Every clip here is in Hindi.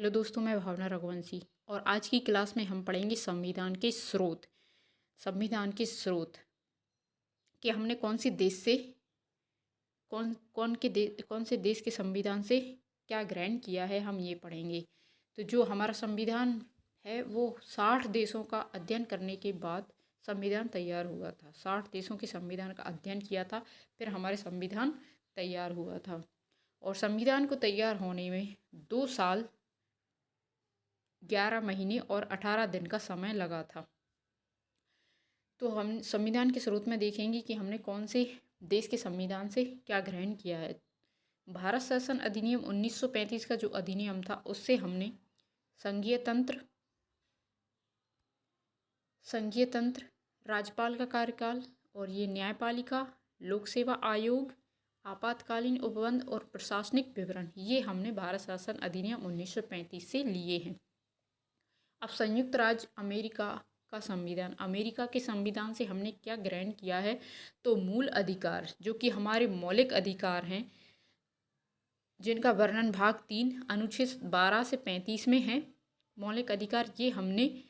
हेलो दोस्तों, मैं भावना रघुवंशी और आज की क्लास में हम पढ़ेंगे संविधान के स्रोत। संविधान के स्रोत कि हमने कौन से देश से कौन से देश के संविधान से क्या ग्रहण किया है, हम ये पढ़ेंगे। तो जो हमारा संविधान है वो 60 देशों का अध्ययन करने के बाद संविधान तैयार हुआ था। 60 देशों के संविधान का अध्ययन किया था, फिर हमारे संविधान तैयार हुआ था। और संविधान को तैयार होने में 2 साल 11 महीने और 18 दिन का समय लगा था। तो हम संविधान के स्रोत में देखेंगे कि हमने कौन से देश के संविधान से क्या ग्रहण किया है। भारत शासन अधिनियम 1935 का जो अधिनियम था उससे हमने संघीय तंत्र, राज्यपाल का कार्यकाल और ये न्यायपालिका, लोक सेवा आयोग, आपातकालीन उपबंध और प्रशासनिक विवरण, ये हमने भारत शासन अधिनियम 1935 से लिए हैं। अब संयुक्त राज्य अमेरिका का संविधान, अमेरिका के संविधान से हमने क्या ग्रहण किया है, तो मूल अधिकार जो कि हमारे मौलिक अधिकार हैं, जिनका वर्णन भाग 3 अनुच्छेद 12 से 35 में है, मौलिक अधिकार ये हमने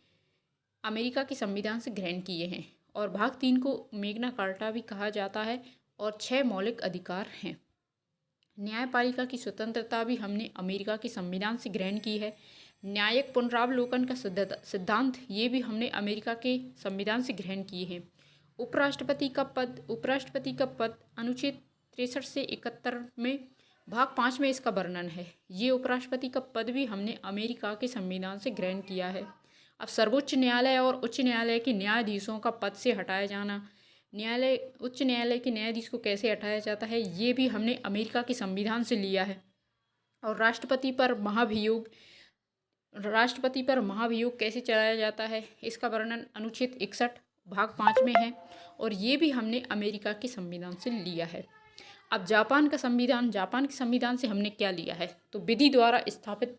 अमेरिका के संविधान से ग्रहण किए हैं। और भाग 3 को मैग्ना कार्टा भी कहा जाता है और 6 मौलिक अधिकार हैं। न्यायपालिका की स्वतंत्रता भी हमने अमेरिका के संविधान से ग्रहण की है। न्यायिक पुनरावलोकन का सिद्धांत ये भी हमने अमेरिका के संविधान से ग्रहण किए हैं। उपराष्ट्रपति का पद अनुच्छेद 63 से 71 में भाग 5 में इसका वर्णन है। ये उपराष्ट्रपति का पद भी हमने अमेरिका के संविधान से ग्रहण किया है। अब सर्वोच्च न्यायालय और उच्च न्यायालय के न्यायाधीशों का पद से हटाया जाना, उच्च न्यायालय के न्यायाधीश को कैसे हटाया जाता है, ये भी हमने अमेरिका के संविधान से लिया है। और राष्ट्रपति पर महाभियोग कैसे चलाया जाता है, इसका वर्णन अनुच्छेद 61 भाग 5 में है और ये भी हमने अमेरिका के संविधान से लिया है। अब जापान के संविधान से हमने क्या लिया है, तो विधि द्वारा स्थापित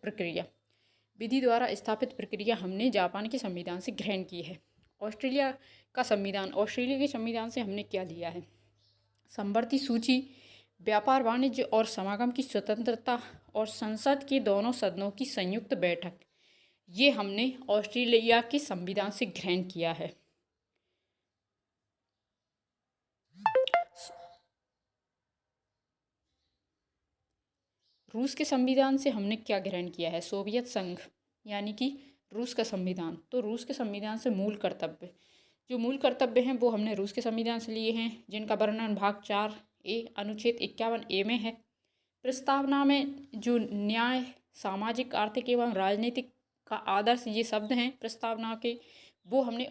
प्रक्रिया हमने जापान के संविधान से ग्रहण की है। ऑस्ट्रेलिया के संविधान से हमने क्या लिया है, समवर्ती सूची, व्यापार वाणिज्य और समागम की स्वतंत्रता और संसद के दोनों सदनों की संयुक्त बैठक, ये हमने ऑस्ट्रेलिया के संविधान से ग्रहण किया है। रूस के संविधान से हमने क्या ग्रहण किया है, सोवियत संघ यानी कि रूस का संविधान। तो रूस के संविधान से मूल कर्तव्य हैं वो हमने रूस के संविधान से लिए हैं, जिनका वर्णन भाग 4A अनुच्छेद 51A में है। प्रस्तावना में जो न्याय, सामाजिक, आर्थिक एवं राजनीतिक का आदर्श, ये शब्द हैं प्रस्तावना के, वो हमने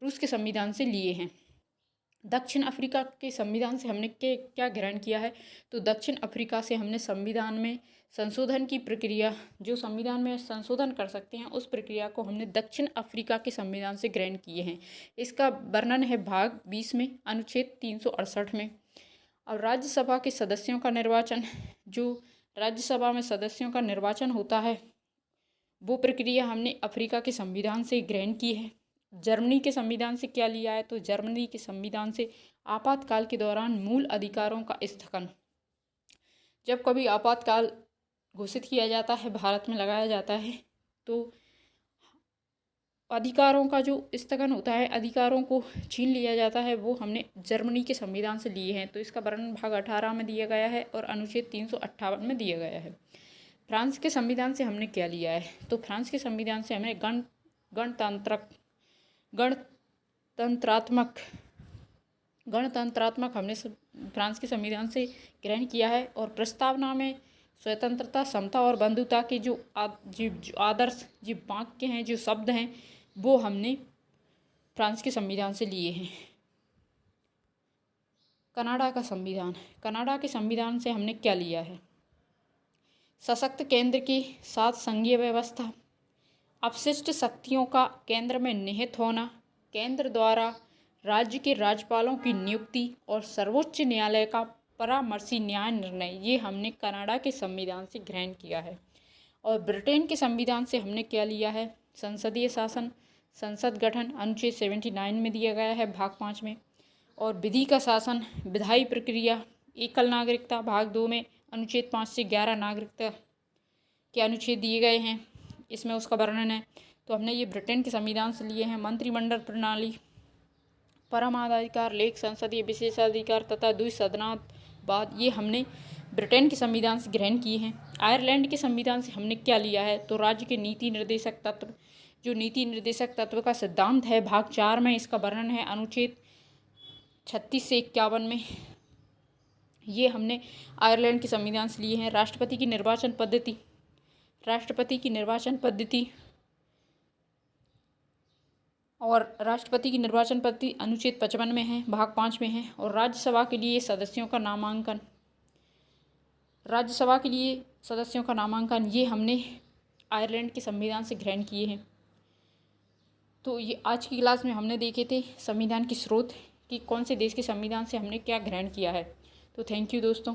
रूस के संविधान से लिए हैं। दक्षिण अफ्रीका के संविधान से हमने क्या ग्रहण किया है, तो दक्षिण अफ्रीका से हमने संविधान में संशोधन की प्रक्रिया, जो संविधान में संशोधन कर सकते हैं उस प्रक्रिया को हमने दक्षिण अफ्रीका के संविधान से ग्रहण किए हैं। इसका वर्णन है भाग 20 में अनुच्छेद 368 में। और राज्यसभा के सदस्यों का निर्वाचन, जो राज्यसभा में सदस्यों का निर्वाचन होता है, वो प्रक्रिया हमने अफ्रीका के संविधान से ग्रहण की है। जर्मनी के संविधान से क्या लिया है, तो जर्मनी के संविधान से आपातकाल के दौरान मूल अधिकारों का स्थगन, जब कभी आपातकाल घोषित किया जाता है, भारत में लगाया जाता है, तो अधिकारों का जो स्थगन होता है, अधिकारों को छीन लिया जाता है, वो हमने जर्मनी के संविधान से लिए हैं। तो इसका वर्णन भाग 18 में दिया गया है और अनुच्छेद 358 में दिया गया है। फ्रांस के संविधान से हमने क्या लिया है, तो फ्रांस के संविधान से हमने गणतंत्रात्मक हमने फ्रांस के संविधान से ग्रहण किया है। और प्रस्तावना में स्वतंत्रता, समता और बंधुता के जो आदर्श, जो वाक्य हैं, जो शब्द हैं, वो हमने फ्रांस के संविधान से लिए हैं। कनाडा के संविधान से हमने क्या लिया है, सशक्त केंद्र के साथ संघीय व्यवस्था, अपशिष्ट शक्तियों का केंद्र में निहित होना, केंद्र द्वारा राज्य के राज्यपालों की नियुक्ति और सर्वोच्च न्यायालय का परामर्शी न्याय निर्णय, ये हमने कनाडा के संविधान से ग्रहण किया है। और ब्रिटेन के संविधान से हमने क्या लिया है, संसदीय शासन, संसद गठन अनुच्छेद 79 में दिया गया है भाग 5 में। और विधि का शासन, विधायी प्रक्रिया, एकल नागरिकता भाग 2 में अनुच्छेद 5 से 11 नागरिकता के अनुच्छेद दिए गए हैं, इसमें उसका वर्णन है। तो हमने ये ब्रिटेन के संविधान से लिए हैं। मंत्रिमंडल प्रणाली, परमाधिकार, लेख, संसदीय विशेषाधिकार तथा द्विसदनावाद, ये हमने ब्रिटेन के संविधान से ग्रहण किए हैं। आयरलैंड के संविधान से हमने क्या लिया है, तो राज्य के नीति निर्देशक तत्व, जो नीति निर्देशक तत्व का सिद्धांत है, भाग 4 में इसका वर्णन है, अनुच्छेद 36 से 51 में। ये हमने आयरलैंड के संविधान से लिए हैं। राष्ट्रपति की निर्वाचन पद्धति, राष्ट्रपति की निर्वाचन पद्धति अनुच्छेद 55 में है, भाग 5 में है। और राज्यसभा के लिए सदस्यों का नामांकन, ये हमने आयरलैंड के संविधान से ग्रहण किए हैं। तो ये आज की क्लास में हमने देखे थे संविधान के स्रोत कि कौन से देश के संविधान से हमने क्या ग्रहण किया है। तो थैंक यू दोस्तों।